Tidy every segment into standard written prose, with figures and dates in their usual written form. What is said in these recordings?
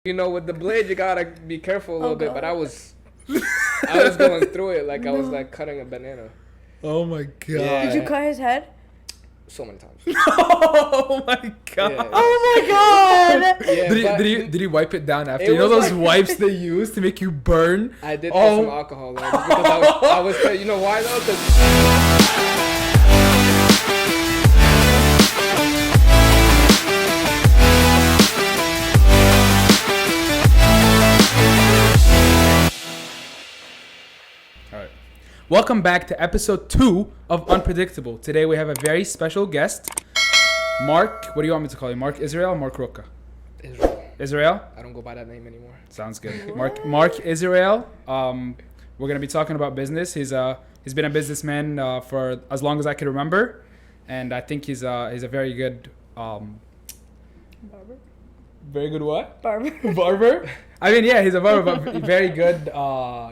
You know, with the blade, you gotta be careful a little bit. God. But I was going through it like I was like cutting a banana. Oh my god. Yeah. Did you cut his head? So many times. Oh my god. Yeah. Oh my god! Yeah, Did he wipe it down after? It You know was those like- wipes they use to make you burn? I did put some alcohol there just because I was you know why though? 'Cause Alright. Welcome back to episode 2 of Unpredictable. Today we have a very special guest. Mark, what do you want me to call you? Mark Israel or Mark Roca? Israel. Israel? I don't go by that name anymore. Sounds good. Mark Israel. We're gonna be talking about business. He's been a businessman for as long as I can remember, and I think he's a very good Barber? very good what? Barber. Barber? I mean, yeah, he's a barber, but very good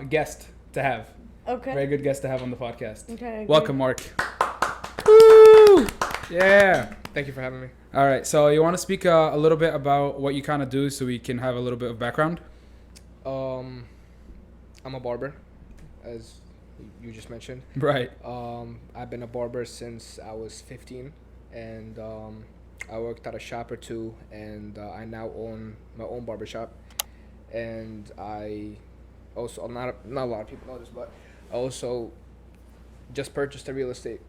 guest to have. Okay. Very good guest to have on the podcast. Okay. Welcome, Mark. Woo! Yeah. Thank you for having me. All right. So you want to speak a little bit about what you kind of do, so we can have a little bit of background? I'm a barber, as you just mentioned. Right. I've been a barber since I was 15, and I worked at a shop or two, and I now own my own barber shop. And I also, not a lot of people know this, but I also just purchased a real estate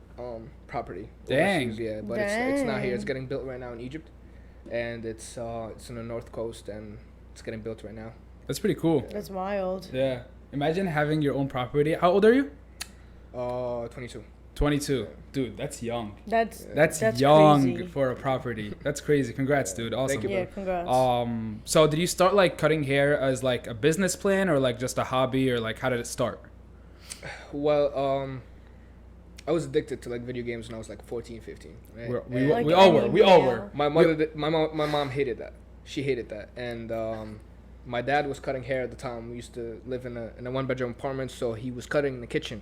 property. Dang. overseas, yeah, but it's not here. It's getting built right now in Egypt, and it's on the north coast, and it's getting built right now. That's pretty cool. That's wild. Yeah. Imagine having your own property. How old are you? 22. 22. Dude, that's young. That's That's young crazy. for a property. That's crazy. Congrats, dude. Awesome. Thank you, Yeah, bro. congrats. So did you start like cutting hair as like a business plan or like just a hobby, or like how did it start? Well, I was addicted to like video games when I was like 14, 15. Right? And Like we all were. any We all male. were. my mom hated that. She hated that, and my dad was cutting hair at the time. We used to live in a one bedroom apartment, so he was cutting in the kitchen.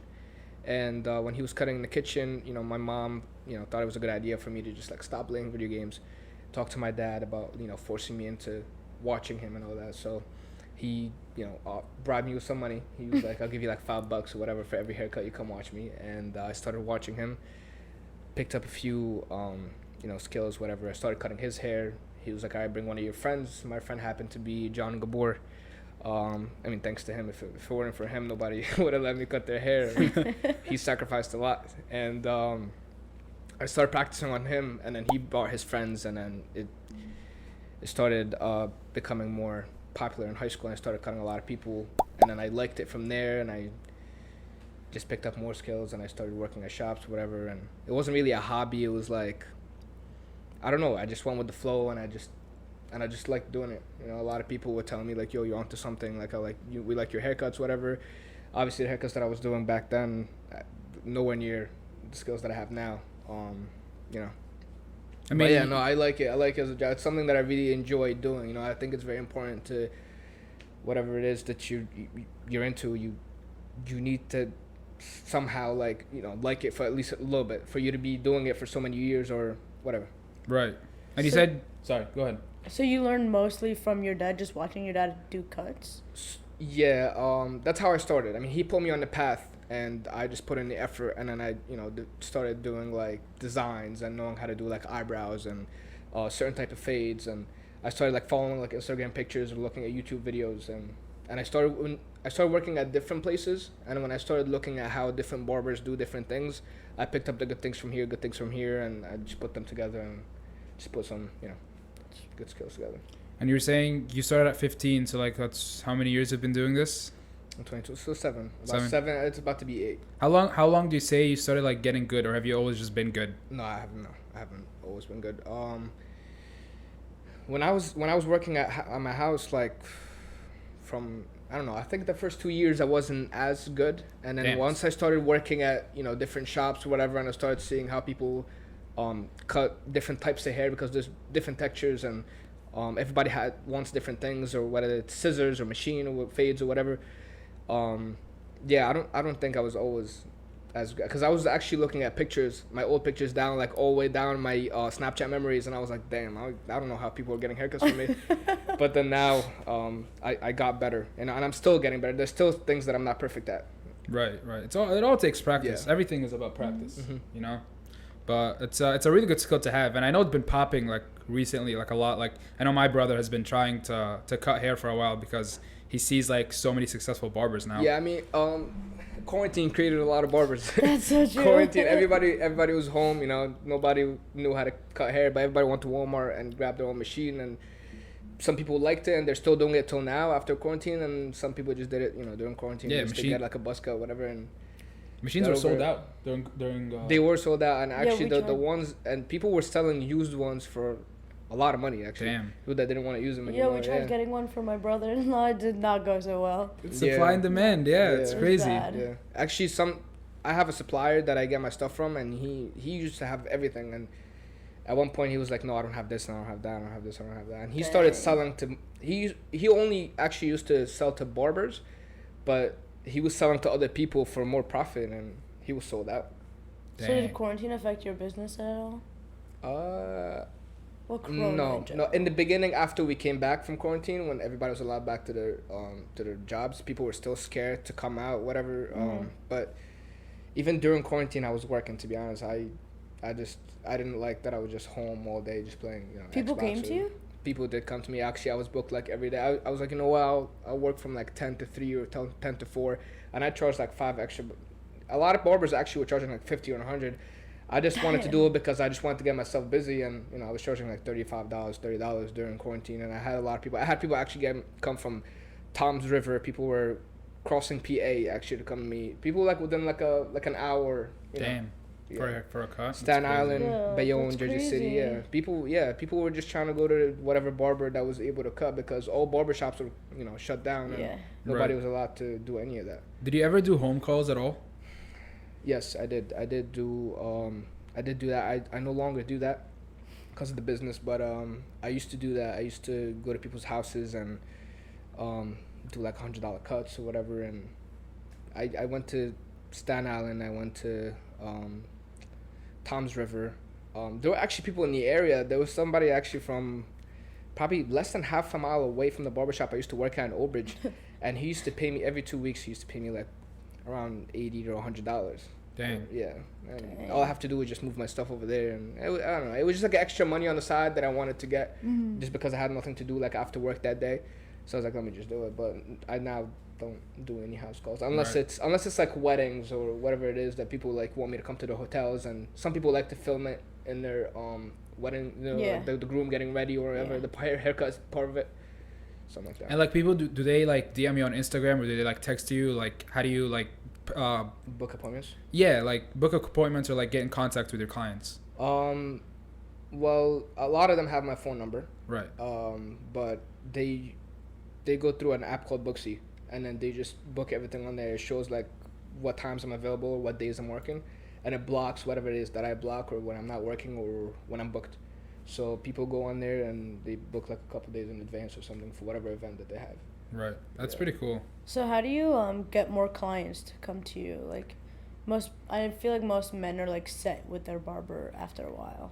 And when he was cutting in the kitchen, you know, my mom, you know, thought it was a good idea for me to just like stop playing video games, talk to my dad about, you know, forcing me into watching him and all that. So he, you know, bribed me with some money. He was like, I'll give you like $5 or whatever for every haircut you come watch me. And I started watching him, picked up a few, you know, skills, whatever. I started cutting his hair. He was like, all right, bring one of your friends. My friend happened to be John Gabor. I mean, thanks to him. If it weren't for him, nobody would have let me cut their hair. He sacrificed a lot. And I started practicing on him, and then he brought his friends, and then it started becoming more popular in high school, and I started cutting a lot of people, and then I liked it from there, and I just picked up more skills, and I started working at shops, whatever, and it wasn't really a hobby. It was like, I don't know, I just went with the flow, and I just liked doing it. You know, a lot of people would tell me like, yo, you're onto something, like we like your haircuts, whatever. Obviously the haircuts that I was doing back then, nowhere near the skills that I have now. You know, I mean, but yeah, no, I like it as a job. It's something that I really enjoy doing. You know, I think it's very important to whatever it is that you're into, you need to somehow like, you know, like it for at least a little bit, for you to be doing it for so many years or whatever. Right. And you said, sorry, go ahead. So you learned mostly from your dad, just watching your dad do cuts? Yeah, that's how I started. I mean, he put me on the path, and I just put in the effort, and then I, you know, started doing like designs and knowing how to do like eyebrows and certain type of fades, and I started like following like Instagram pictures or looking at YouTube videos, and I started working at different places, and when I started looking at how different barbers do different things, I picked up the good things from here, and I just put them together and just put some, you know, good skills together. And you were saying you started at 15, so like that's how many years you've been doing this? I'm 22, so 7. Seven. 7. It's about to be 8. How long do you say you started like getting good, or have you always just been good? No, I haven't always been good. When I was working at my house, like from, I don't know, I think the first 2 years I wasn't as good, and then once I started working at, you know, different shops or whatever, and I started seeing how people cut different types of hair, because there's different textures, and everybody wants different things, or whether it's scissors or machine or fades or whatever. Yeah, I don't think I was always as because I was actually looking at pictures, my old pictures down like all the way down my Snapchat memories, and I was like, damn, I don't know how people are getting haircuts from me. But then now I got better, and I'm still getting better. There's still things that I'm not perfect at. Right. It all takes practice. Yeah. Everything is about practice, you know. But it's a really good skill to have, and I know it's been popping like recently, like a lot. Like I know my brother has been trying to cut hair for a while because he sees like so many successful barbers now. Yeah, I mean, quarantine created a lot of barbers. That's so true. Quarantine, everybody was home. You know, nobody knew how to cut hair, but everybody went to Walmart and grabbed their own machine. And some people liked it, and they're still doing it till now after quarantine. And some people just did it, you know, during quarantine. Yeah, just to get like a buzz cut, whatever. And machines were sold out during. They were sold out, and actually Yeah, the ones, and people were selling used ones for a lot of money, actually. Damn. People that didn't want to use them Yeah, anymore. we tried getting one for my brother-in-law. It did not go so well. It's supply and demand. Yeah, it's Yeah. crazy. Bad. Yeah, actually, I have a supplier that I get my stuff from, and he used to have everything, and at one point he was like, no, I don't have this, and I don't have that, I don't have this, I don't have that, and he started selling to he only actually used to sell to barbers, but he was selling to other people for more profit, and he was sold out. So did quarantine affect your business at all? Well, Corona No. in general. In the beginning, after we came back from quarantine, when everybody was allowed back to their jobs, people were still scared to come out, whatever. But even during quarantine, I was working. To be honest, I didn't like that I was just home all day, just playing. You know, People Xbox came to you? People did come to me. Actually, I was booked like every day. I was like, you know what? I'll work from like 10 to 3 or 10 to 4, and I charged like 5 extra. A lot of barbers actually were charging like 50 or 100. I just wanted to do it because I just wanted to get myself busy, and you know, I was charging like $35, $30 during quarantine, and I had a lot of people. I had people actually come from Tom's River. People were crossing PA actually to come to me. People like within like an hour. You know. Damn. Yeah. For a cut. Staten Island, Yeah, Bayonne, that's Jersey City. crazy. People were just trying to go to whatever barber that was able to cut, because all barber shops were, you know, shut down, and Yeah. nobody Right. was allowed to do any of that. Did you ever do home calls at all? Yes, I did. I did do that. I no longer do that because of the business, but I used to do that. I used to go to people's houses and do like $100 cuts or whatever, and I went to Staten Island. I went to Tom's River. There were actually people in the area. There was somebody actually from probably less than half a mile away from the barbershop I used to work at in Old Bridge, and he used to pay me every 2 weeks. He used to pay me like around $80 to $100. Dang. Yeah, and all I have to do is just move my stuff over there, and I don't know. It was just like extra money on the side that I wanted to get, just because I had nothing to do like after work that day. So I was like, let me just do it. But I now don't do any house calls unless Right. it's like weddings or whatever it is that people like want me to come to the hotels, and some people like to film it in their wedding, you know, Yeah. the groom getting ready or whatever. Yeah. The haircut is part of it, something like that. And like people, do they like DM you on Instagram, or do they like text you? Like how do you like Book appointments. yeah, like book appointments or like get in contact with your clients? Well, a lot of them have my phone number. Right. But they go through an app called Booksy, and then they just book everything on there. It shows like what times I'm available or what days I'm working, and it blocks whatever it is that I block or when I'm not working or when I'm booked. So people go on there and they book like a couple days in advance or something for whatever event that they have. Right. That's Yeah. pretty cool. So how do you get more clients to come to you? Like I feel like most men are like set with their barber after a while.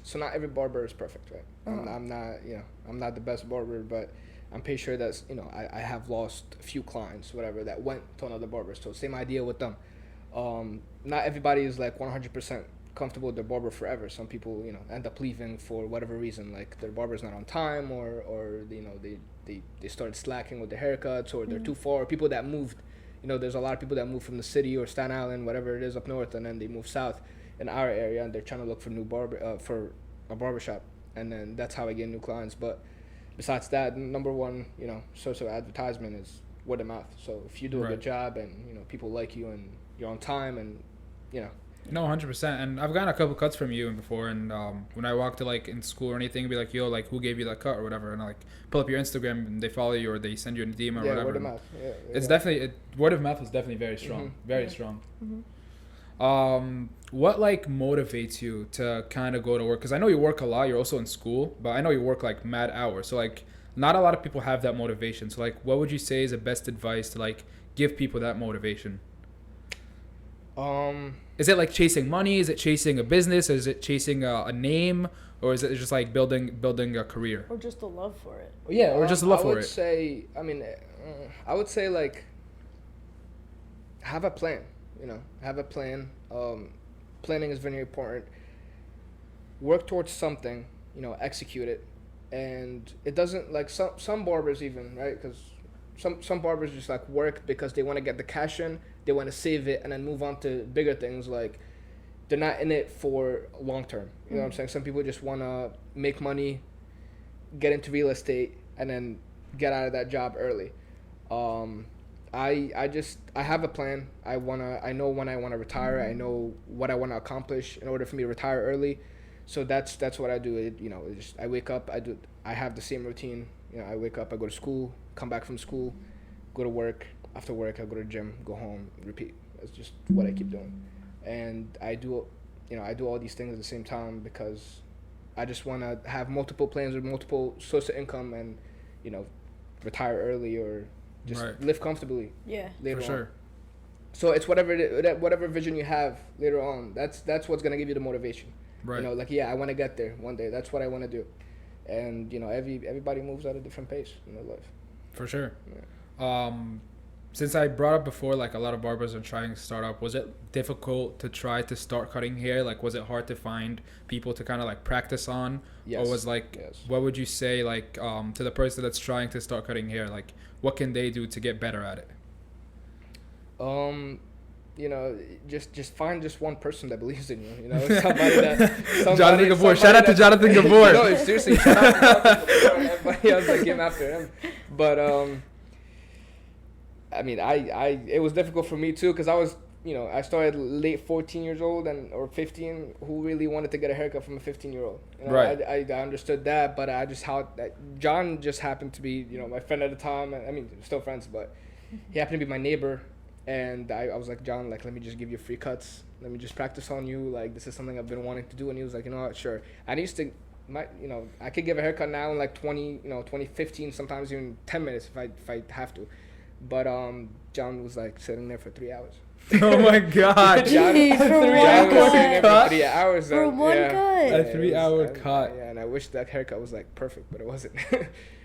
So not every barber is perfect, right? Uh-huh. I'm not the best barber, but I'm pretty sure that's, you know, I have lost a few clients, whatever, that went to another barber. So same idea with them. Not everybody is like 100% comfortable with their barber forever. Some people, you know, end up leaving for whatever reason, like their barber's not on time, or you know, they started slacking with their haircuts, or they're too far. Or people that moved, you know, there's a lot of people that move from the city or Staten Island, whatever it is up north, and then they move south in our area, and they're trying to look for for a barbershop, and then that's how I get new clients. But besides that, number one, you know, source of advertisement is word of mouth. So if you do a Right. good job, and you know, people like you, and you're on time, and you know. No, 100%. And I've gotten a couple cuts from you before, and when I walk to like in school or anything, be like, yo, like who gave you that cut or whatever, and I like pull up your Instagram and they follow you or they send you a DM or Yeah, whatever. word of mouth. Yeah, It's yeah. definitely word of mouth is definitely very strong, very Yeah. strong. Mm-hmm. What like motivates you to kind of go to work? Because I know you work a lot. You're also in school, but I know you work like mad hours. So like, not a lot of people have that motivation. So like, what would you say is the best advice to like give people that motivation? Is it like chasing money? Is it chasing a business? Is it chasing a name? Or is it just like building a career? Or just the love for it. Yeah, or just a love I for would it. say, I would say like, have a plan. Have a plan. Planning is very important. Work towards something. Execute it, and it doesn't like some barbers even, right? Because some barbers just like work because they want to get the cash in, they want to save it, and then move on to bigger things. Like, they're not in it for long term. You know what I'm saying? Some people just want to make money, get into real estate, and then get out of that job early. I have a plan. I know when I want to retire. I know what I want to accomplish in order for me to retire early. So that's what I do. I wake up. I have the same routine. I wake up. I go to school. Come back from school. Go to work. After work, I go to the gym. Go home. Repeat. That's just what I keep doing. And I do all these things at the same time because I just want to have multiple plans with multiple sources of income and, retire early or just live comfortably. Yeah. Later For sure. on. So it's whatever vision you have later on. That's what's gonna give you the motivation. Right. I want to get there one day. That's what I want to do. And everybody moves at a different pace in their life. For sure. Yeah. Since I brought up before, like a lot of barbers are trying to start up, was it difficult to try to start cutting hair? Like, was it hard to find people to kind of like practice on? Yes. Or was like, Yes. what would you say like to the person that's trying to start cutting hair? Like, what can they do to get better at it? Just find just one person that believes in you. Somebody Jonathan Gabor. Shout out to Jonathan Gabor. No, seriously, shout out to Jonathan Gabor. Everybody else that came after him. But it was difficult for me too because I was, I started late 14 years old or 15. Who really wanted to get a haircut from a 15-year-old? Right. I understood that, but John just happened to be, my friend at the time. Still friends, but he happened to be my neighbor. And I was like, John, like, let me just give you free cuts. Let me just practice on you. Like, this is something I've been wanting to do. And he was like, what, sure. And I used to, I could give a haircut now in like 20, 15, sometimes even 10 minutes if I have to. But John was like sitting there for 3 hours. Oh my God. John, Gee, for John one was sitting there cut. for 3 hours. For one cut. A 3 hour cut. Yeah, and I wish that haircut was like perfect, but it wasn't.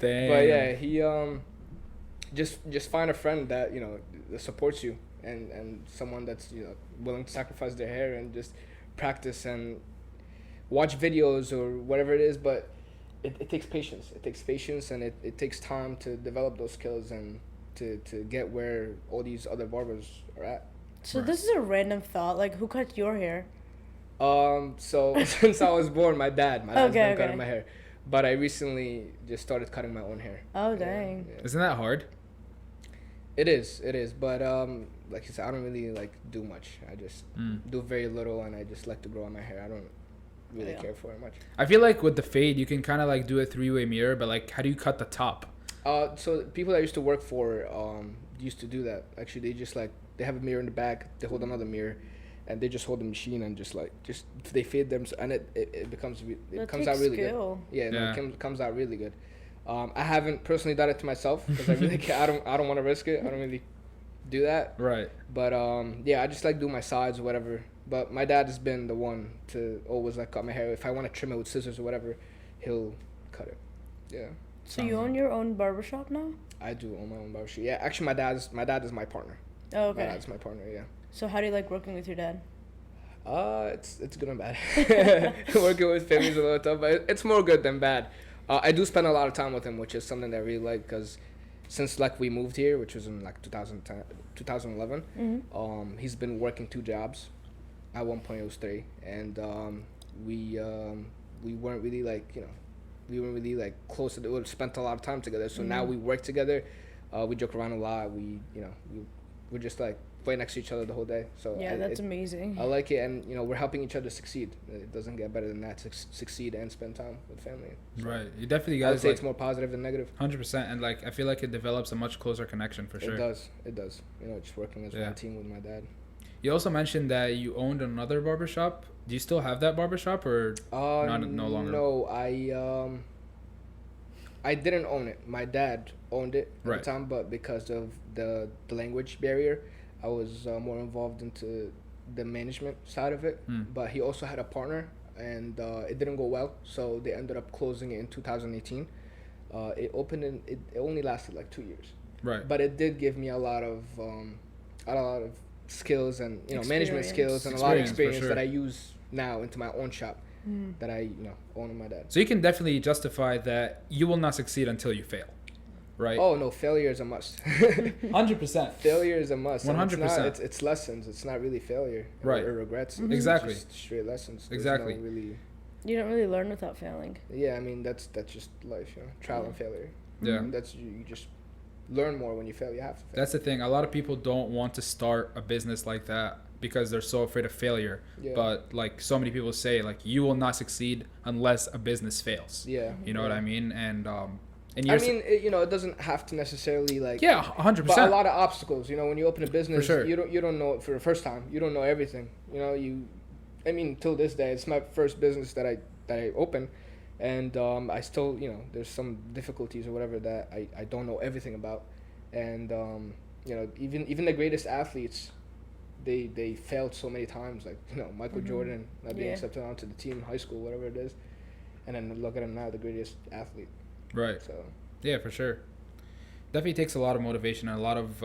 Damn. But yeah, he just find a friend that that supports you and someone that's willing to sacrifice their hair and just practice and watch videos or whatever it is. But it takes patience. It takes patience and it takes time to develop those skills and to get where all these other barbers are at. So this is a random thought. Like, who cut your hair? So since I was born, my dad's been cutting Okay. my hair, but I recently just started cutting my own hair. Oh, dang. Yeah. Isn't that hard? It is, but like you said, I don't really like do much. I just do very little, and I just like to grow out my hair. I don't really care for it much. I feel like with the fade, you can kind of like do a three-way mirror, but like, how do you cut the top? So people that I used to work for used to do that. Actually, they have a mirror in the back. They hold another mirror, and they just hold the machine and just they fade them, and it comes out really good. Yeah, no, it comes out really good. I haven't personally done it to myself because I really can't. I don't want to risk it. I don't really do that. Right. But I just like do my sides or whatever. But my dad has been the one to always like cut my hair. If I want to trim it with scissors or whatever, he'll cut it. Yeah. So you own your own barbershop now? I do own my own barbershop. Yeah, actually, my dad is my partner. Oh, okay. My dad's my partner. Yeah. So how do you like working with your dad? It's good and bad. Working with him is a little tough, but it's more good than bad. I do spend a lot of time with him, which is something that I really like because since like we moved here, which was in like 2011, he's been working 2 jobs. At one point it was 3, and we weren't really like close to we spent a lot of time together. So now we work together. We joke around a lot. We're just like play next to each other the whole day. So Yeah, that's amazing. I like it, and we're helping each other succeed. It doesn't get better than that to succeed and spend time with family. So Right. You definitely I would guys say like it's more positive than negative. 100%, and like I feel like it develops a much closer connection for sure. It does. Just working as one team with my dad. You also mentioned that you owned another barbershop. Do you still have that barbershop or no longer? No, I didn't own it. My dad owned it at the time, but because of the language barrier, I was more involved into the management side of it, but he also had a partner, and it didn't go well, so they ended up closing it in 2018. It opened in it only lasted like 2 years, Right. but it did give me a lot of skills and management skills and a lot of Experience, experience for sure. that I use now into my own shop that I own with my dad. So you can definitely justify that you will not succeed until you fail, right? Oh no, failure is a must. 100%. Failure is a must. 100%. It's lessons. It's not really failure Right. or regrets. Mhm. Exactly. It's just straight lessons. There's Exactly. no really. You don't really learn without failing. Yeah, I mean that's just life, trial and failure. Yeah. And that's you just learn more when you fail. You have to fail. That's the thing. A lot of people don't want to start a business like that because they're so afraid of failure. Yeah. But like so many people say, like you will not succeed unless a business fails. Yeah. You know what I mean? And I mean, it doesn't have to necessarily like. yeah, 100%. But a lot of obstacles. When you open a business, sure. you don't know it for the first time. You don't know everything. I mean, till this day, it's my first business that I opened, and I still, there's some difficulties or whatever that I don't know everything about, and even the greatest athletes, they failed so many times. Like Michael Jordan not being accepted onto the team in high school, whatever it is, and then look at him now, the greatest athlete. Right. So. Yeah, for sure. Definitely takes a lot of motivation and a lot of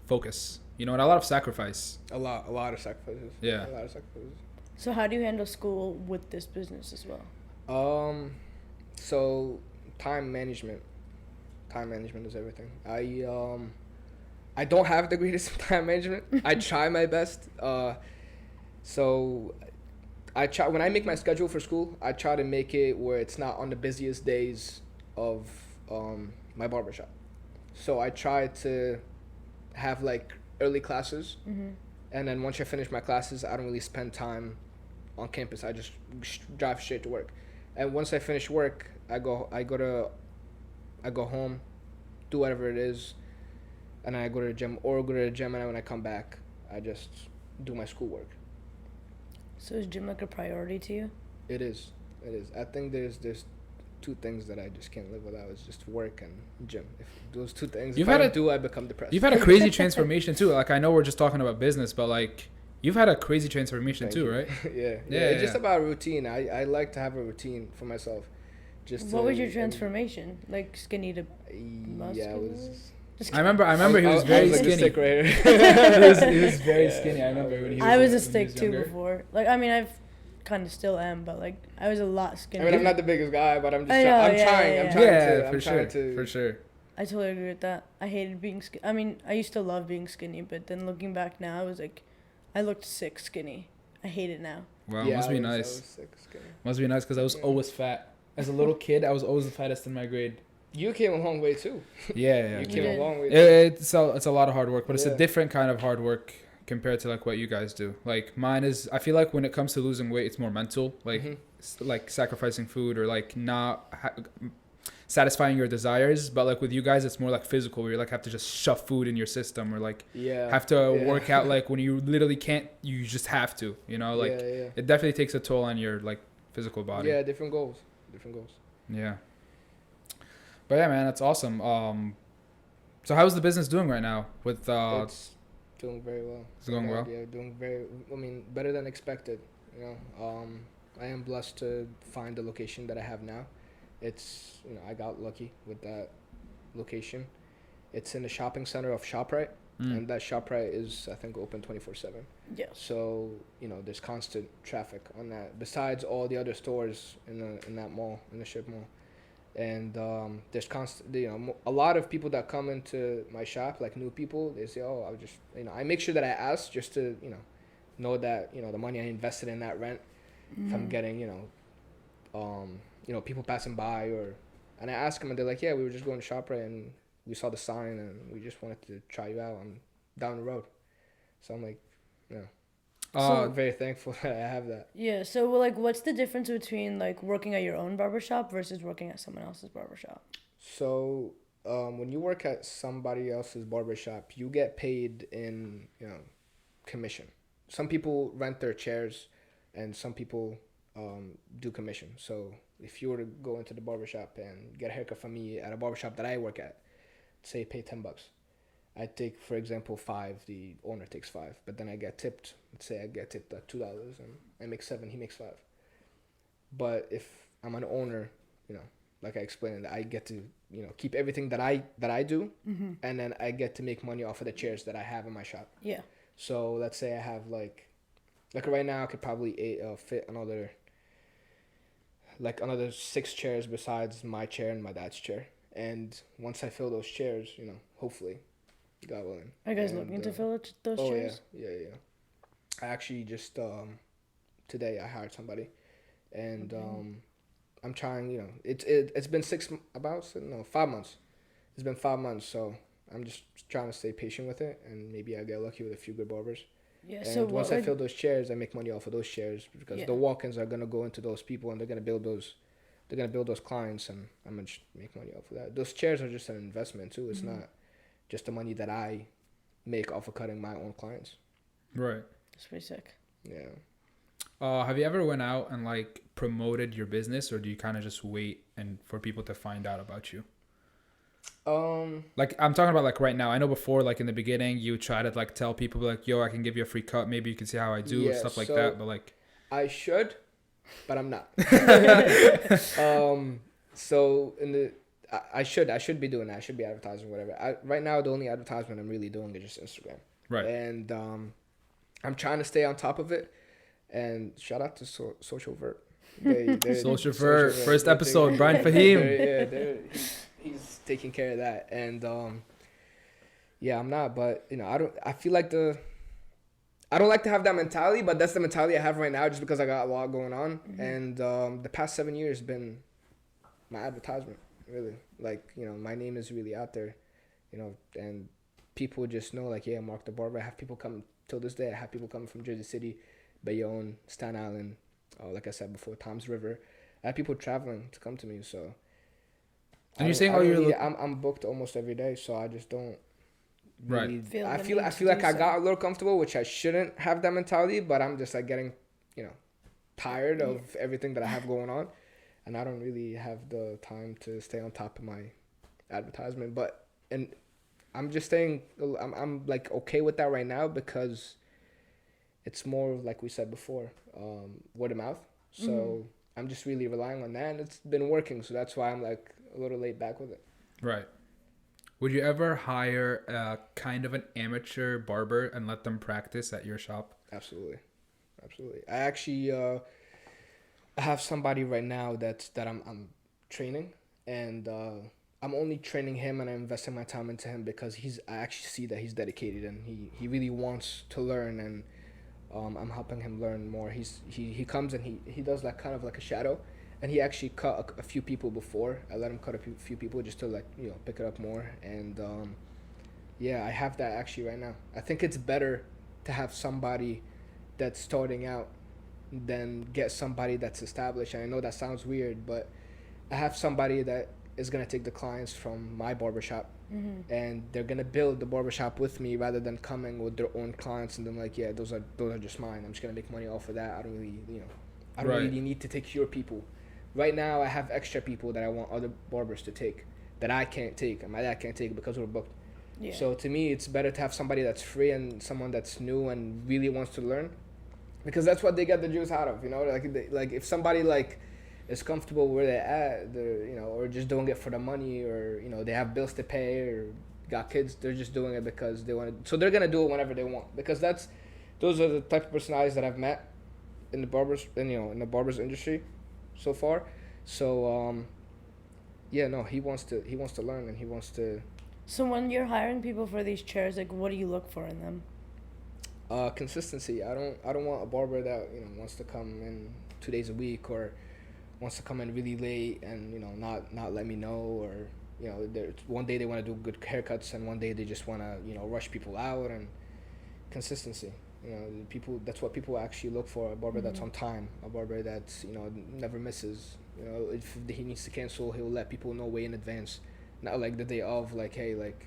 focus. And a lot of sacrifice. A lot of sacrifices. Yeah. A lot of sacrifices. So how do you handle school with this business as well? So time management. Time management is everything. I don't have the greatest time management. I try my best. So I try when I make my schedule for school. I try to make it where it's not on the busiest days of my barbershop. So I try to have like early classes, and then once I finish my classes, I don't really spend time on campus. I just drive straight to work, and once I finish work, I go home, do whatever it is, and I go to the gym and then when I come back, I just do my schoolwork. So is gym like a priority to you? It is. I think there's two things that I just can't live without. It's just work and gym. If those two things, I become depressed. You've had a crazy transformation too. Like I know we're just talking about business, but like you've had a crazy transformation Thank too, you. right? Yeah. It's just about routine. I like to have a routine for myself. What was your transformation? Like skinny to muscular? Yeah, it was. I remember he was very like skinny. a stick right here. he was very skinny. I remember when he was. I was a when he stick too younger. before. Like I mean, I've kind of still am, but like I was a lot skinnier. I mean, I'm not the biggest guy, but I'm just. I know, I'm yeah, trying. yeah. I'm trying to. For I'm sure. trying to. For sure. I totally agree with that. I hated being skinny. I mean, I used to love being skinny, but then looking back now, I was like, I looked sick skinny. I hate it now. Wow, Yeah, must be I nice. was sick, skinny. Must be nice because I was always fat. As a little kid, I was always the fattest in my grade. You came a long way too. Yeah. You came did. a long way. It's a lot of hard work, but it's Yeah. a different kind of hard work compared to like what you guys do. Like mine is, I feel like when it comes to losing weight, it's more mental, like like sacrificing food or like not satisfying your desires. But like with you guys, it's more like physical, where you like have to just shove food in your system or like have to work out. Like when you literally can't, you just have to. Like it definitely takes a toll on your like physical body. Yeah, different goals. Yeah. But yeah, man, that's awesome. So how's the business doing right now? With It's doing very well. It's going well? Yeah, doing very. I mean, better than expected. I am blessed to find the location that I have now. It's I got lucky with that location. It's in the shopping center of ShopRite, and that ShopRite is I think open 24/7. Yes. So there's constant traffic on that. Besides all the other stores in that mall, in the strip mall. And there's constant, a lot of people that come into my shop, like new people, they say, oh, I'll just, I make sure that I ask just to, know that, the money I invested in that rent, if I'm getting, people passing by and I ask them and they're like, yeah, we were just going to ShopRite and we saw the sign and we just wanted to try you out on down the road. So I'm like, I'm very thankful that I have that. Yeah. So, like, what's the difference between like working at your own barbershop versus working at someone else's barbershop? So, when you work at somebody else's barbershop, you get paid in commission. Some people rent their chairs, and some people do commission. So, if you were to go into the barbershop and get a haircut from me at a barbershop that I work at, say pay $10, I take, for example, 5. The owner takes 5, but then I get tipped. Let's say I get tipped $2, and I make 7. He makes 5. But if I'm an owner, like I explained, I get to keep everything that I do, and then I get to make money off of the chairs that I have in my shop. Yeah. So let's say I have like right now I could probably fit another 6 chairs besides my chair and my dad's chair. And once I fill those chairs, hopefully, God willing. Are you guys looking to fill those chairs? Yeah. I actually just today I hired somebody, and I'm trying. It's been 5 months. It's been 5 months, so I'm just trying to stay patient with it, and maybe I get lucky with a few good barbers. Yeah. And So once I fill those chairs, I make money off of those chairs because the walk-ins are gonna go into those people, and they're gonna build those clients, and I'm gonna just make money off of that. Those chairs are just an investment too. It's not just the money that I make off of cutting my own clients. Right. That's pretty sick. Yeah. Have you ever went out and like promoted your business, or do you kind of just wait and for people to find out about you? Like I'm talking about like right now. I know before, like in the beginning, you try to like tell people like, "Yo, I can give you a free cut. Maybe you can see how I do," and stuff like that. But like, I should, but I'm not. So I should be doing that. I should be advertising, whatever. Right now, the only advertisement I'm really doing is just Instagram. Right. And I'm trying to stay on top of it. And shout out to Social Vert. Social Vert, first episode, Brian Fahim. He's taking care of that. And I'm not. But I feel like I don't like to have that mentality, but that's the mentality I have right now, just because I got a lot going on. And the past 7 years has been my advertisement, really. Like, my name is really out there, and people just know, like, yeah, Mark the Barber. I have people come till this day. I have people coming from Jersey City, Bayonne, Staten Island, like I said before, Tom's River. I have people traveling to come to me, so. And you're saying, I'm booked almost every day, so I just don't. Really, right. I feel like I got a little comfortable, which I shouldn't have that mentality, but I'm just like getting, tired of everything that I have going on, and I don't really have the time to stay on top of my advertisement. And I'm just saying, I'm like okay with that right now because it's more like we said before, word of mouth. So I'm just really relying on that, and it's been working. So that's why I'm like a little laid back with it. Right. Would you ever hire a kind of an amateur barber and let them practice at your shop? Absolutely. I actually I have somebody right now that I'm training, and I'm only training him, and I'm investing my time into him because I actually see that he's dedicated, and he really wants to learn, and I'm helping him learn more. He comes and he does like kind of like a shadow, and he actually cut a few people before. I let him cut a few people just to like pick it up more, and I have that actually right now. I think it's better to have somebody that's starting out than get somebody that's established. And I know that sounds weird, but I have somebody that is gonna take the clients from my barbershop, and they're gonna build the barbershop with me rather than coming with their own clients and then like, yeah, those are just mine. I'm just gonna make money off of that. I don't really really need to take your people. Right now, I have extra people that I want other barbers to take that I can't take, and my dad can't take because we're booked. Yeah. So to me, it's better to have somebody that's free and someone that's new and really wants to learn, because that's what they get the juice out of. Like if somebody like is comfortable where they're at, or just doing it for the money, or they have bills to pay or got kids, they're just doing it because they want to. So they're gonna do it whenever they want, because those are the type of personalities that I've met in the barbers, in the barbers industry so far. So he wants to learn, and he wants to. So when you're hiring people for these chairs, like, what do you look for in them? Consistency. I don't want a barber that wants to come in 2 days a week, or wants to come in really late and not let me know, or one day they want to do good haircuts and one day they just want to rush people out. And consistency. People. That's what people actually look for. A barber that's on time. A barber that's never misses. If he needs to cancel, he'll let people know way in advance. Not like the day of, like, hey, like,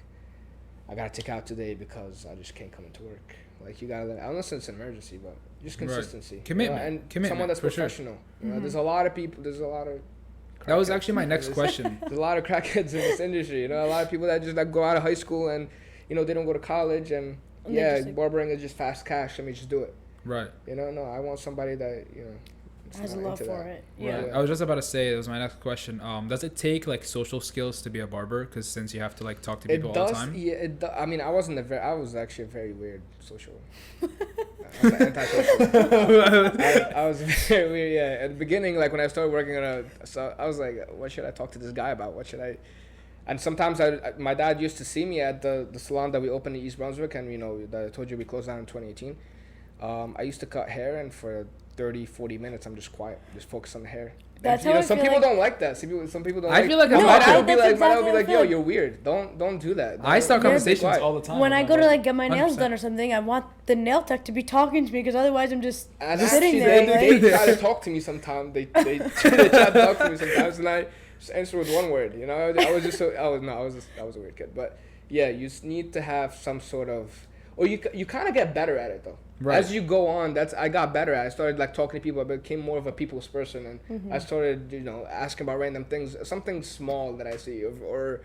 I gotta take out today because I just can't come into work. Like, you gotta unless it's an emergency, but just consistency. Right. Commitment. Someone that's professional. Sure. There's a lot of people. There's a lot of. That was actually my next question. There's a lot of crackheads in this industry. A lot of people that just like go out of high school and they don't go to college and And they just, like, barbering is just fast cash. Let me just do it. Right. No, I want somebody that has a love for it. Yeah. Right. I was just about to say, that was my next question. Does it take like social skills to be a barber? Because since you have to like talk to people all the time. Yeah, it does. I mean, I was actually a very weird social. I was antisocial. I was very weird. Yeah, at the beginning, like when I started working so I was like, what should I talk to this guy about? What should I? And sometimes my dad used to see me at the salon that we opened in East Brunswick, and that I told you we closed down in 2018. I used to cut hair, and for 30-40 minutes I'm just quiet, just focus on the hair. That's and, how I some feel people like, don't like that. Some people don't. I feel like my dad would be that's like, exactly yo, how I you're weird. Don't do that. I start Yeah, conversations all the time. when I go to like get my nails 100%. done or something, I want the nail tech to be talking to me because otherwise I'm just And sitting actually, there. they try to talk to me sometimes. They try to talk to me sometimes, and I just answer with one word. I was just I was a weird kid. But yeah, you need to have some sort of, or you kind of get better at it though. Right. As you go on, I got better at it. I started like talking to people. I became more of a people's person, and I started asking about random things, something small that I see, or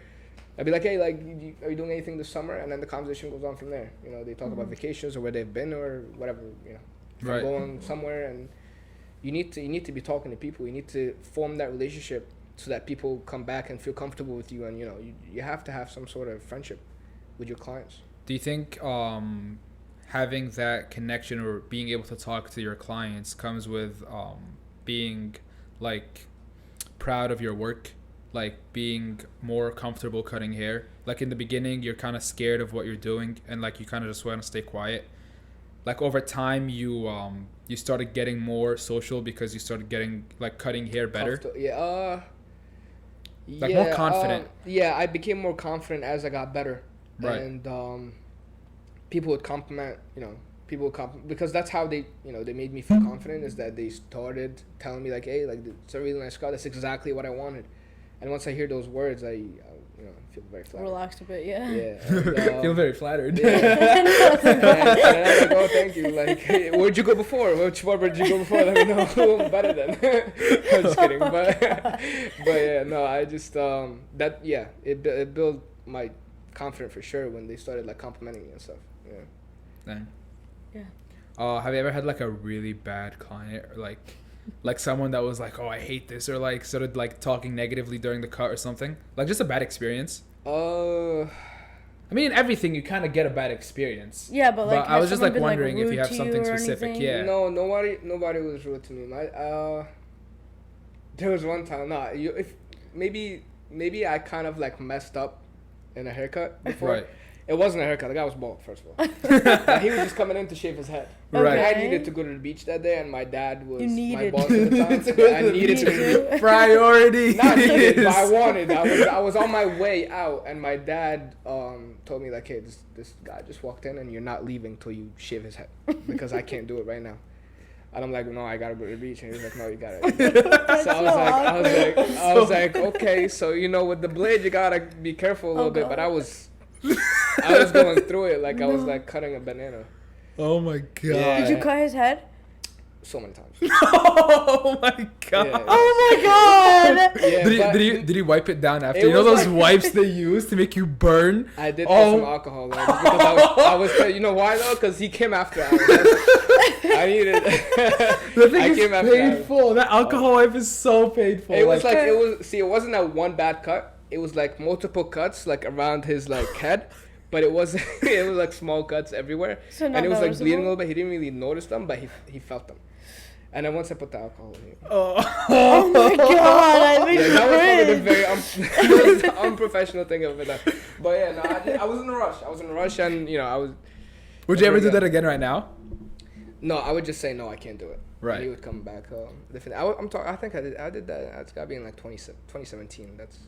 I'd be like, hey, like, are you doing anything this summer? And then the conversation goes on from there. They talk about vacations or where they've been or whatever. If Right. I'm going somewhere, and you need to be talking to people. You need to form that relationship so that people come back and feel comfortable with you, and you have to have some sort of friendship with your clients. Do you think having that connection or being able to talk to your clients comes with being like proud of your work, like being more comfortable cutting hair? Like in the beginning, you're kind of scared of what you're doing, and like you kind of just want to stay quiet. Like over time, you started getting more social because you started getting like cutting hair better. Like more confident. I became more confident as I got better. Right. And people would compliment, because that's how they made me feel confident, is that they started telling me like, hey, like, it's a really nice cut. That's exactly what I wanted. And once I hear those words, I feel very flattered. Relaxed a bit, yeah. Yeah. And, Feel very flattered. yeah. and I'm like, oh, thank you. Like, hey, where'd you go before? Which barber did you go before? Let me know who I'm better than. I'm just kidding. But yeah, no, I just, it built my confidence for sure when they started like complimenting me and stuff. Yeah. Dang. Yeah. Have you ever had like a really bad client, or like someone that was like, oh, I hate this, or like sort of like talking negatively during the cut or something? Like just a bad experience? I mean, everything you kind of get a bad experience. Yeah, but like, I was just like been, wondering if you have rude to something or specific. anything? Yeah. No, nobody was rude to me. There was one time. Maybe I kind of like messed up in a haircut before. Right. It wasn't a haircut. The guy was bald, first of all. He was just coming in to shave his head. Right. I needed to go to the beach that day, and my dad was my boss to. at the time. I needed to. Priority. Not needed, but I wanted. I was on my way out, and my dad told me like, hey, this guy just walked in, and you're not leaving till you shave his head, because I can't do it right now. And I'm like, no, I gotta go to the beach. And he's like, no, you gotta. So I was like, okay, so with the blade you gotta be careful a little bit. But I was going through it like I was like cutting a banana. Oh my god. Yeah. Did you cut his head? So many times. Oh my god. Yeah. Oh my god. Yeah, did he wipe it down after? It You know was those like- wipes they use to make you burn? I did put some alcohol there just because I was you know why though? Because he came after hours. I needed. The thing is painful. That alcohol wipe is so painful. It wasn't that one bad cut. It was like multiple cuts like around his like head, but it was like small cuts everywhere, So and not it was like bleeding a noticeable? little bit. He didn't really notice them, but he felt them. And then once I put the alcohol in it. Oh my god, I think Yeah, that was probably the very unprofessional thing of it. But yeah, no, I was in a rush. And I was. Would you ever do that again right now? No, I would just say no, I can't do it. Right. And he would come back. I think I did that. It's gotta be in like 2017. That's.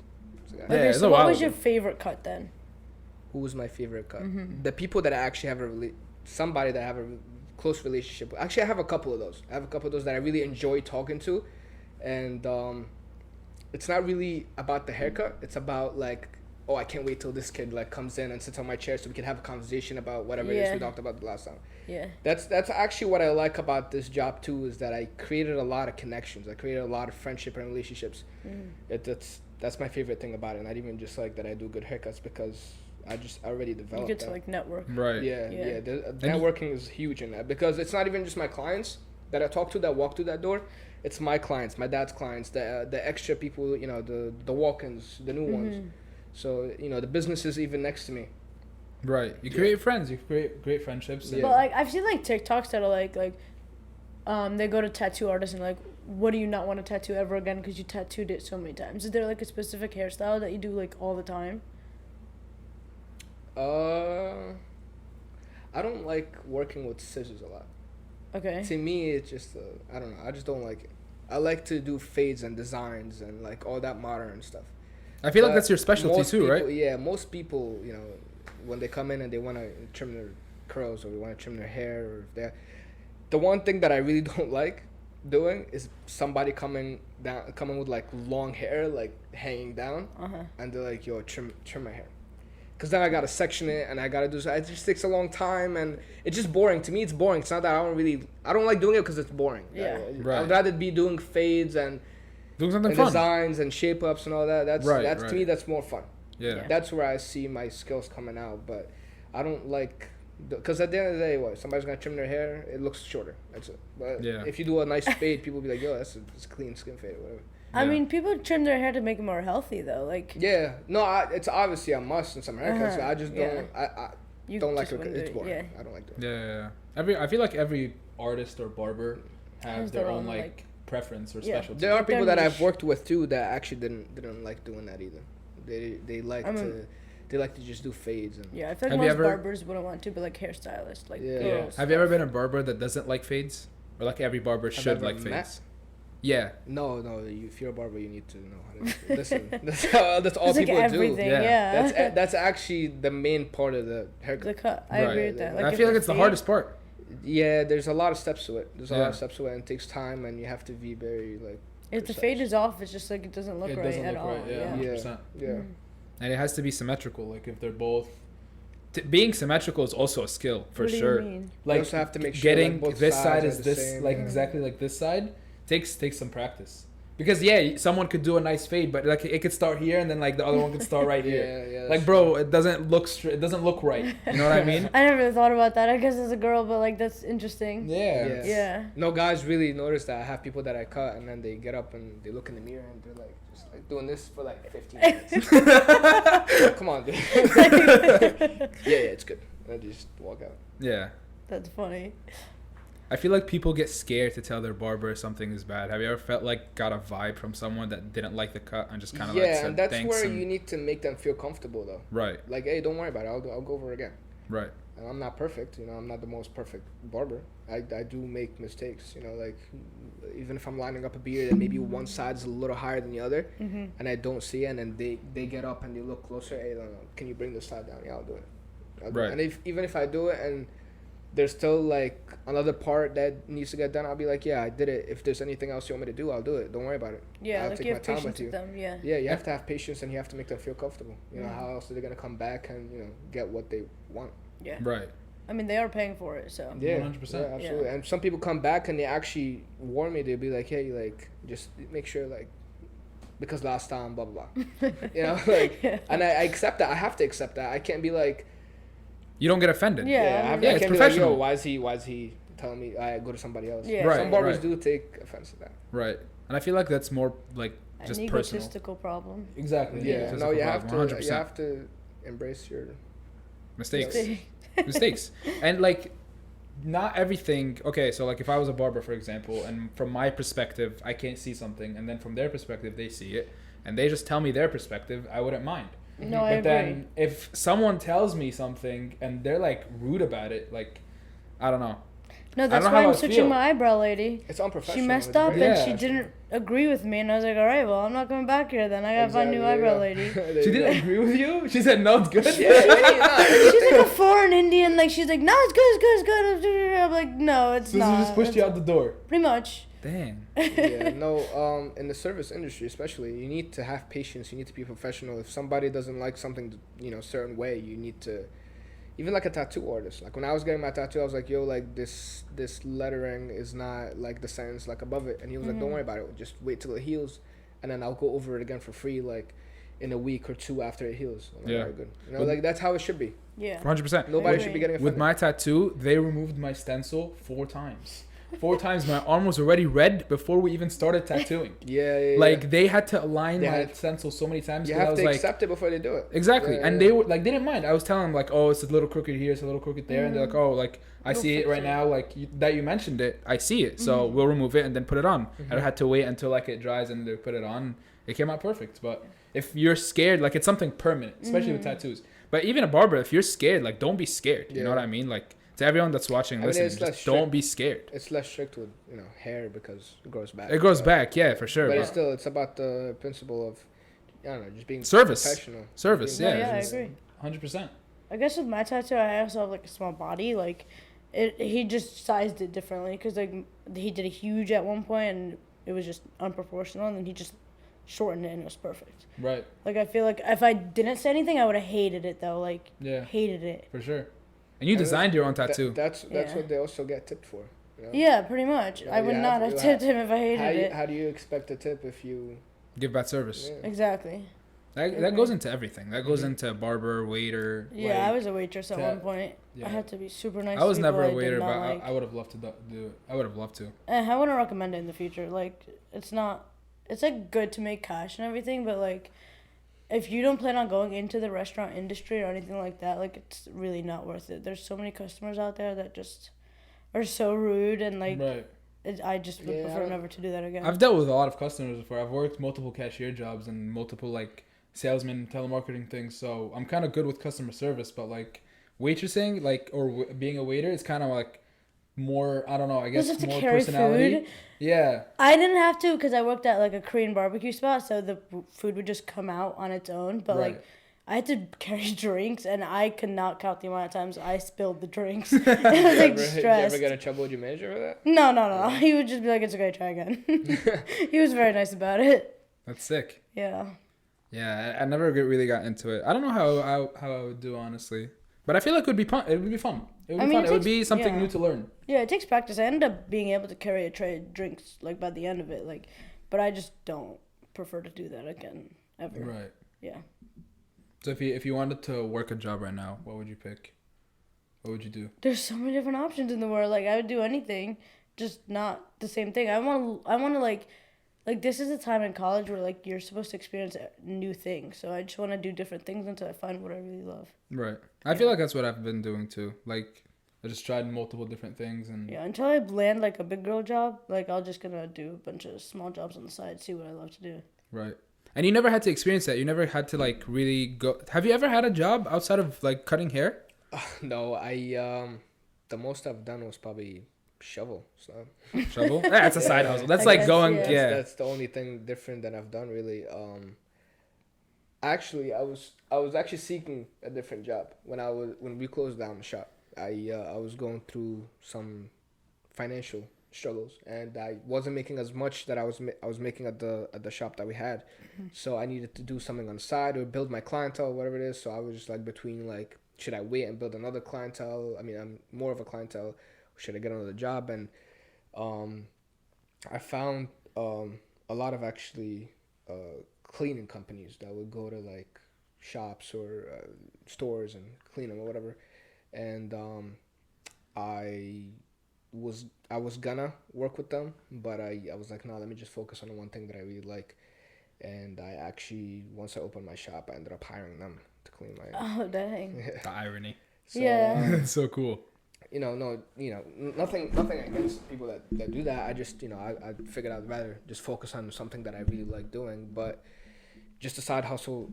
Yeah, Okay, it's a so while what was ago. your favorite cut then? Who was my favorite cut? Mm-hmm. The people that I actually have somebody that I have a close relationship with. Actually, I have a couple of those. That I really enjoy talking to, and it's not really about the haircut. It's about like, oh, I can't wait till this kid like comes in and sits on my chair so we can have a conversation about whatever it is we talked about the last time. Yeah. That's actually what I like about this job too, is that I created a lot of connections. I created a lot of friendship and relationships. That's my favorite thing about it. Not even just like that I do good haircuts, because I already You developed get that. to like network. Right. Yeah, Yeah. yeah. Networking is huge in that because it's not even just my clients that I talk to that walk through that door. It's my clients, my dad's clients, the extra people, you know, the walk-ins, the new ones. Mhm. So you know, the businesses even next to me. Right. You create friends. You create great friendships. Yeah. But like I've seen like TikToks that are like they go to tattoo artists and like, what do you not want to tattoo ever again because you tattooed it so many times? Is there like a specific hairstyle that you do like all the time? I don't like working with scissors a lot. Okay. To me, it's just I don't know. I just don't like it. I like to do fades and designs and like all that modern stuff. I feel like But that's your specialty most too, people, right? Yeah, most people, you know, when they come in and they want to trim their curls or they want to trim their hair or if they, the one thing that I really don't like doing is somebody coming with like long hair like hanging down, and they're like, "Yo, trim my hair," because then I gotta section it and I gotta do. So it just takes a long time and it's just boring. To me, it's boring. It's not that I don't like doing it because it's boring. Yeah. Right. I'd rather be doing fades and Doing something fun. designs and shape ups and all that. That's Right. to me that's more fun. Yeah. That's where I see my skills coming out. But I don't like because at the end of the day, what somebody's gonna trim their hair, it looks shorter. That's it. But Yeah. if you do a nice fade, people be like, "Yo, that's a clean skin fade or whatever." I Yeah. mean, people trim their hair to make it more healthy though. Like Yeah, no, it's obviously a must in some haircuts. So I just Yeah. don't. I you don't like just it. wouldn't do It's it, boring. Yeah. I don't like doing it. Yeah. I feel like every artist or barber has Has their their own own, like like- preference or Yeah. specialty. There are Their people that I've niche. worked with too that actually didn't like doing that either. They like I mean- they like to just do fades and Yeah, I feel like Have you most ever- barbers wouldn't want to, but like hairstylists, like Yeah. Yeah. girls. Have you ever been a barber that doesn't like fades, or like every barber Have I should ever like met? fades? Yeah. No, if you're a barber, you need to know how to listen. That's all It's people like do. everything, Yeah. yeah. That's actually the main part of the haircut. the cut. I agree with that. And I Like, feel if like it's the fade- hardest part. Yeah, there's a lot of steps to it. There's a lot Yeah. of steps to it, and it takes time, and you have to be very like. If the precise. fade is off, it's just like it doesn't look It right doesn't at look all. right, yeah. Yeah. 100%. Yeah. Mhm. And it has to be symmetrical. Like if they're both, being symmetrical is also a skill for What do sure. you mean? You also have to make sure, getting like, both this sides side are is the this same, like yeah. exactly like this side takes some practice. Because yeah, someone could do a nice fade, but like it could start here and then like the other one could start right here. Yeah, Like bro, it doesn't look it doesn't look right. You know what I mean? I never thought about that. I guess as a girl, but like that's interesting. Yeah. Yeah. No, guys really notice that. I have people that I cut, and then they get up and they look in the mirror and they're like just like doing this for like 15 minutes. Like, come on, dude. Yeah, it's good. I just walk out. Yeah. That's funny. I feel like people get scared to tell their barber something is bad. Have you ever felt like got a vibe from someone that didn't like the cut and just kind of like Yeah, said and that's thanks where and- you need to make them feel comfortable though. Right, Like, hey, don't worry about it. I'll go over again. right. And I'm not perfect, you know. I'm not the most perfect barber. I do make mistakes, you know. Like, even if I'm lining up a beard and maybe one side's a little higher than the other, and I don't see it, and then they get up and they look closer. Hey, no, can you bring this side down? Yeah, I'll do it. I'll do it. Right. And even if I do it and there's still like another part that needs to get done, I'll be like, yeah, I did it. If there's anything else you want me to do, I'll do it. Don't worry about it. Yeah, I'll like take you my have time patience with with you. them. Yeah. Yeah, you have to have patience and you have to make them feel comfortable. You know, Yeah. how else are they gonna come back and, you know, get what they want? Yeah. Right. I mean, they are paying for it, so. Yeah, 100%. Yeah, absolutely. Yeah. And some people come back and they actually warn me. They'll be like, "Hey, like, just make sure, like, because last time, blah blah blah." You know, like, Yeah. and I accept that. I have to accept that. I can't be like, You don't get offended. Yeah. I Yeah, can't it's be like, professional. "Yo, why is he telling me I go to somebody else?" Yeah. Right, Some barbers right. do take offense to that. Right. And I feel like that's more like just An personal. egotistical problem. Exactly. Yeah, no, you have to. 100%. You have to embrace your Mistakes. Mistake. Mistakes. And like not everything. Okay, so like if I was a barber, for example, and from my perspective I can't see something, and then from their perspective they see it, and they just tell me their perspective, I wouldn't mind. No, I But agree. then if someone tells me something and they're like rude about it, like I don't know. No, don't that's know why how I'm I switching feel. my eyebrow lady. It's unprofessional. She messed It's up very and she unprofessional. didn't agree with me, and I was like, all right, well, I'm not coming back here then. I gotta find a new Exactly, eyebrow yeah. lady. There She you didn't go. agree with you? She said no, it's good. She's like a foreign Indian, like she's like, no, it's good, it's good, it's good. I'm like, no, it's So not. she just pushed you out the door. Pretty much. Dang. Yeah, no, in the service industry especially, you need to have patience, you need to be professional. If somebody doesn't like something, you know, certain way, you need to, even like a tattoo artist. Like when I was getting my tattoo, I was like, yo, like this lettering is not like the sentence like above it. And he was like, don't worry about it, just wait till it heals and then I'll go over it again for free. Like, in a week or two after it heals. I'm like, Yeah. all right, good. You know, like that's how it should be. Yeah. 100%. Nobody agree. should be getting offended. With my tattoo, they removed my stencil 4 times. 4 times. My arm was already red before we even started tattooing. Yeah. Like they had to align They my had- stencil so many times. You 'cause I have was to like, accept it before they do it. exactly, Yeah, and yeah. they were like, they didn't mind. I was telling them like, oh, it's a little crooked here, it's a little crooked there, and they're like, oh, like I We'll see it fix right it. now, like that you mentioned it, I see it, so we'll remove it and then put it on. Mhm. I had to wait until like it dries and they put it on. It came out perfect, but if you're scared, like it's something permanent, especially with tattoos. But even a barber, if you're scared, like don't be scared. You know Yeah. what I mean? Like to everyone that's watching, I mean, listening, it's just less don't strict. be scared. It's less strict with hair because it grows back. It grows but- back, yeah, for sure. But But it's still it's about the principle of I don't know, just being Service. professional. Service, Being Yeah, yeah. I professional. agree. 100%. I guess with my tattoo, I also have like a small body. Like, he just sized it differently because like he did a huge at one point and it was just unproportional, and then he just shortened it and it was perfect. Right. Like I feel like if I didn't say anything, I would have hated it though. Like Yeah, hated it. for sure. And you I mean, designed your own That- tattoo. that's Yeah. what they also get tipped for. You know? Yeah, pretty much. Yeah, I would you not have- have you tipped him if I hated it. How do you expect a tip if you? Give bad service. Yeah. Exactly. That goes into everything. That goes into barber, waiter. Yeah, I was a waitress at ta- one point. Yeah. I had to be super nice. I was to people never a I did waiter, not but like. I would have loved to do it. I would have loved to. I wouldn't recommend it in the future. Like, it's not. It's like good to make cash and everything, but like, if you don't plan on going into the restaurant industry or anything like that, like, it's really not worth it. There's so many customers out there that just are so rude, and like, Right. I just would Yeah, I prefer don't- never to do that again. I've dealt with a lot of customers before. I've worked multiple cashier jobs and multiple like salesman telemarketing things, so I'm kind of good with customer service. But like waitressing, like being a waiter, is kind of like more. I don't know. I guess Just to more carry personality. food. Yeah. I didn't have to because I worked at like a Korean barbecue spot, so the food would just come out on its own. But Right. like, I had to carry drinks, and I could not count the amount of times I spilled the drinks. I was like Did you stressed. ever get in trouble with your manager for that? No. He would just be like, "It's okay, try again." He was very nice about it. That's sick. Yeah. Yeah, I never really got into it. I don't know how I would do, honestly, but I feel like it would be fun. It would be fun. It would I be mean, fun. it It would takes- be something yeah. new to learn. Yeah, it takes practice. I ended up being able to carry a tray of drinks like by the end of it, like, but I just don't prefer to do that again ever. Right. Yeah. So if you wanted to work a job right now, what would you pick? What would you do? There's so many different options in the world. Like, I would do anything, just not the same thing. I want to like this is a time in college where like you're supposed to experience new things. So I just want to do different things until I find what I really love. Right. I feel like that's what I've been doing too. Like I just tried multiple different things and Yeah, until I land like a big girl job, like I'll just gonna do a bunch of small jobs on the side, see what I love to do. right. And you never had to experience that. You never had to like really go. Have you ever had a job outside of like cutting hair? No, the most I've done was probably shovel. So Shovel? Yeah, it's a side hustle. That's I like guess, going. yeah. Yeah. that's the only thing different that I've done really. Actually, I was actually seeking a different job when we closed down the shop. I was going through some financial struggles, and I wasn't making as much that I was making at the shop that we had. So I needed to do something on the side or build my clientele, whatever it is. So I was just like between like, should I wait and build another clientele? I mean, I'm more of a clientele. Or should I get another job? And I found a lot of actually cleaning companies that would go to like shops or stores and clean them or whatever. And I was gonna work with them, but I was like, no, let me just focus on the one thing that I really like. And I actually, once I opened my shop, I ended up hiring them to clean my. Oh dang. The irony. So, Yeah. It's so cool. nothing against people that do that. I just, I figured I'd rather just focus on something that I really like doing. But just a side hustle,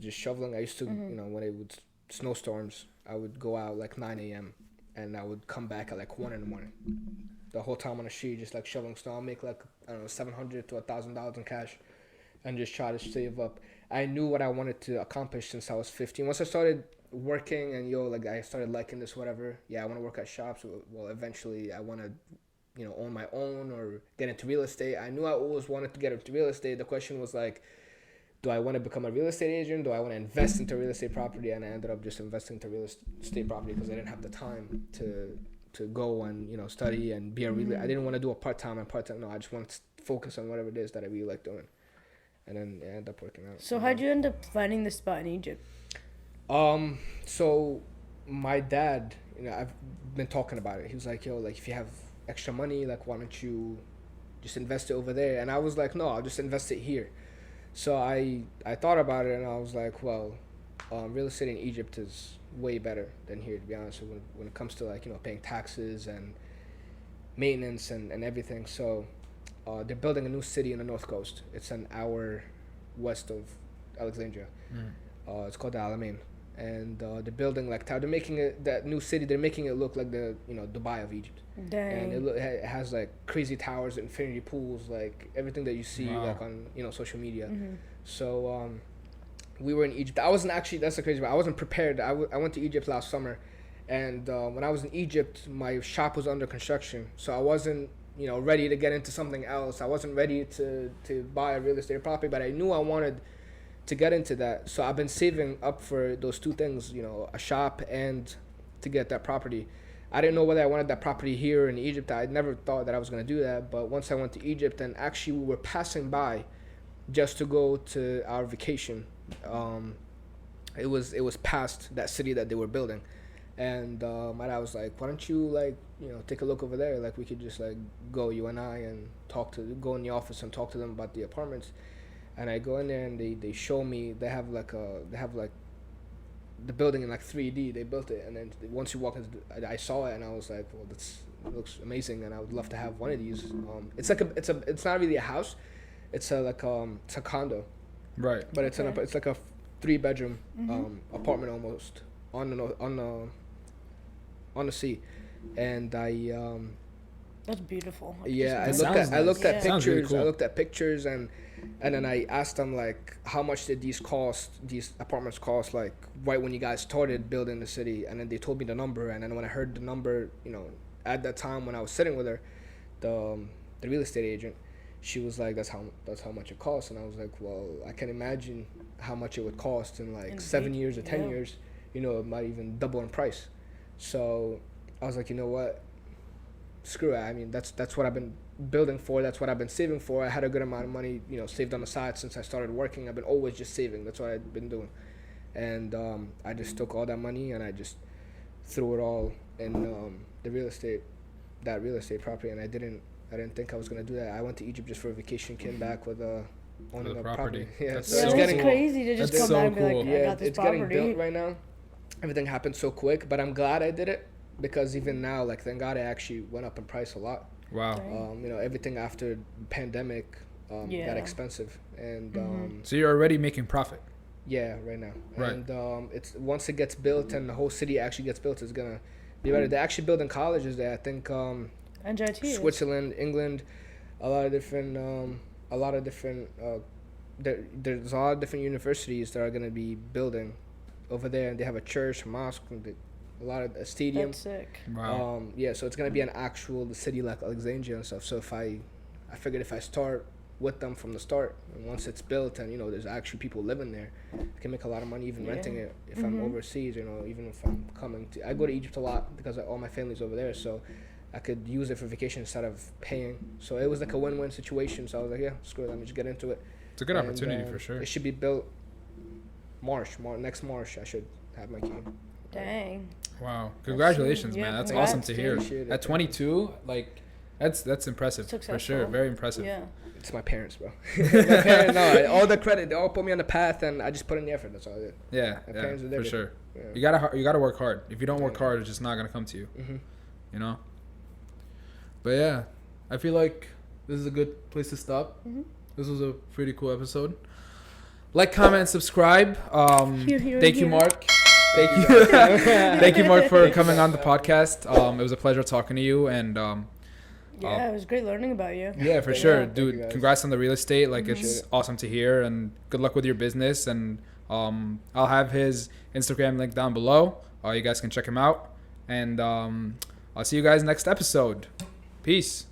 just shoveling. I used to, when it would snowstorms, I would go out like 9 a.m. and I would come back at like 1 in the morning. The whole time on the street, just like shoveling snow. I'll make like, I don't know, $700 to $1,000 in cash and just try to save up. I knew what I wanted to accomplish since I was 15. Once I started working and I started liking this, whatever. Yeah, I want to work at shops. Well, eventually I want to, own my own or get into real estate. I knew I always wanted to get into real estate. The question was like, do I want to become a real estate agent? Do I want to invest into real estate property? And I ended up just investing into real estate property because I didn't have the time to go and study and be a real. I didn't want to do a part time. No, I just want to focus on whatever it is that I really like doing. and then it ended up working out. So how'd you end up finding this spot in Egypt? So my dad, I've been talking about it. He was like, yo, like if you have extra money, like why don't you just invest it over there? And I was like, no, I'll just invest it here. So I thought about it, and I was like, well, real estate in Egypt is way better than here, to be honest, when it comes to like, paying taxes and maintenance and everything. So they're building a new city in the North Coast. It's an hour west of Alexandria. It's called the Alamein. And they're building like they're making it, that new city, they're making it look like the Dubai of Egypt. Dang. And it has like crazy towers, infinity pools, like everything that you see like on social media. So we were in Egypt. That's the crazy part. I wasn't prepared. I went to Egypt last summer, and when I was in Egypt, my shop was under construction, so I wasn't ready to get into something else. I wasn't ready to buy a real estate property, but I knew I wanted to get into that. So I've been saving up for those two things, a shop and to get that property. I didn't know whether I wanted that property here in Egypt. I never thought that I was going to do that. But once I went to Egypt, and actually we were passing by just to go to our vacation. It was past that city that they were building. And my dad was like, why don't you take a look over there? Like we could just like go, you and I, and go in the office and talk to them about the apartments. And I go in there, and they show me, they have the building in like 3D. They built it, and then once you walk into I saw it, and I was like, well, it looks amazing, and I would love to have one of these. It's not really a house, it's a condo, right? But it's like a 3-bedroom apartment almost on the sea, and That's beautiful. I looked at pictures. Really cool. I looked at pictures, and then I asked them like, how much did these apartments cost, like right when you guys started building the city? And then they told me the number, and then when I heard the number, at that time when I was sitting with her, the real estate agent, she was like, that's how much it costs. And I was like, well, I can imagine how much it would cost in like 7 years or 10 years. It might even double in price. So I was like, you know what? Screw it. I mean, that's what I've been building for. That's what I've been saving for. I had a good amount of money, saved on the side since I started working. I've been always just saving. That's what I've been doing. And I just took all that money, and I just threw it all in that real estate property. And I didn't think I was gonna do that. I went to Egypt just for a vacation, came back with owning a property. Yeah, that's so it's crazy to just come back and be like, I got this it's property. getting built right now. Everything happened so quick, but I'm glad I did it, because even now, like, thank God it actually went up in price a lot. Wow. Everything after pandemic got expensive, and So you're already making profit. Yeah, right now. Right. And it's once it gets built and the whole city actually gets built, it's gonna be better. They're actually building colleges there. I think Switzerland, England, a lot of different there's a lot of different universities that are gonna be building over there, and they have a church, mosque, a stadium. That's sick. Wow. So it's gonna be an actual city like Alexandria and stuff. So I figured if I start with them from the start, and once it's built and there's actually people living there, I can make a lot of money even renting it if I'm overseas. Even if I'm I go to Egypt a lot because all my family's over there, so I could use it for vacation instead of paying. So it was like a win-win situation. So I was like, yeah, screw it, let me just get into it. It's a good opportunity for sure. It should be built next March. I should have my key. Dang. Wow. Congratulations, man. That's awesome to hear. Appreciate At 22, like, that's impressive. Successful. For sure. Very impressive. Yeah. It's my parents, bro. My parents, no, all the credit, they all put me on the path, and I just put in the effort. That's all I did. Yeah, My parents did for sure. Yeah. You gotta work hard. If you don't work hard, it's just not gonna come to you. But yeah, I feel like this is a good place to stop. This was a pretty cool episode. Like, comment, and subscribe. Thank you, Mark. Thank you. Thank you, Mark, for coming on the podcast. It was a pleasure talking to you, and it was great learning about you. Yeah, for sure, dude. you, Congrats on the real estate. Like, it's awesome to hear, and good luck with your business. And I'll have his Instagram link down below. You guys can check him out, and I'll see you guys next episode. Peace.